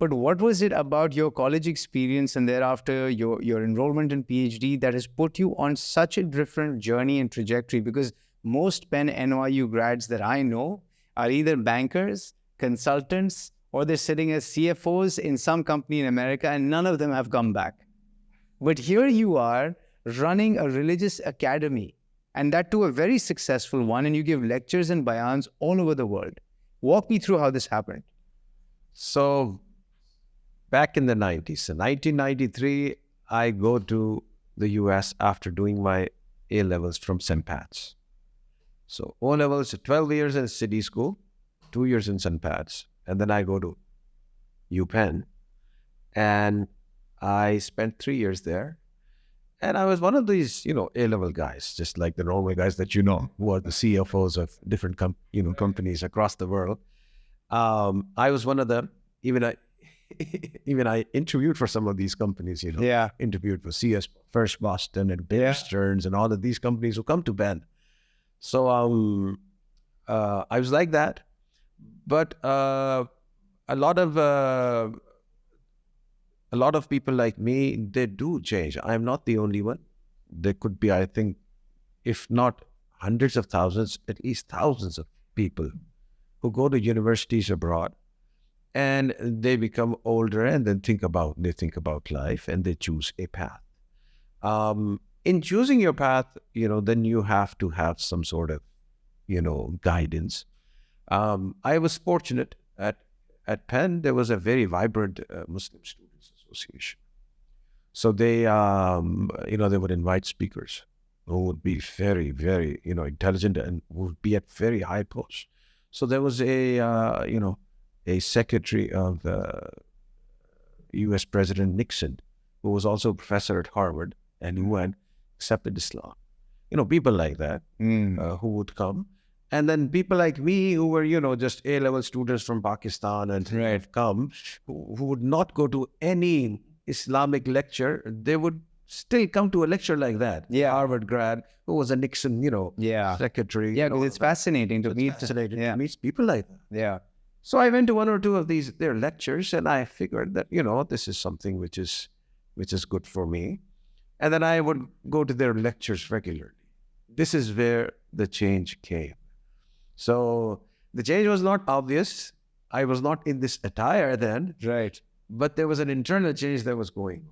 But what was it about your college experience and thereafter your enrollment in PhD that has put you on such a different journey and trajectory? Because most Penn NYU grads that I know are either bankers, consultants, or they're sitting as CFOs in some company in America, and none of them have come back. But here you are running a religious academy, and that too a very successful one, and you give lectures and bayans all over the world. Walk me through how this happened. So back in the 90s, in 1993, I go to the US after doing my A-levels from St. Pat's. So O-levels, 12 years in city school, 2 years in St. Pat's, and then I go to UPenn, and I spent 3 years there. And I was one of these, A-level guys, just like the normal guys that who are the CFOs of different companies across the world. I was one of them. Even I interviewed for some of these companies, Yeah. interviewed for CS First Boston and Bear Stearns and all of these companies who come to Penn. So I was like that. But a lot of people like me, they do change. I'm not the only one. There could be, I think, if not hundreds of thousands, at least thousands of people who go to universities abroad and they become older and then think about life and they choose a path. In choosing your path, then you have to have some sort of, guidance. I was fortunate at Penn. There was a very vibrant Muslim Students Association. So they, they would invite speakers who would be very, very, intelligent and would be at very high posts. So there was a secretary of U.S. President Nixon, who was also a professor at Harvard, and who had accepted Islam. People like that who would come. And then people like me who were, just A-level students from Pakistan and had come, who would not go to any Islamic lecture, they would still come to a lecture like that. Yeah. Harvard grad who was a Nixon, secretary. Yeah, because it's fascinating to meet. To meet people like that. Yeah. So I went to one or two of their lectures, and I figured that, this is something which is good for me. And then I would go to their lectures regularly. This is where the change came. So the change was not obvious. I was not in this attire then. Right. But there was an internal change that was going on.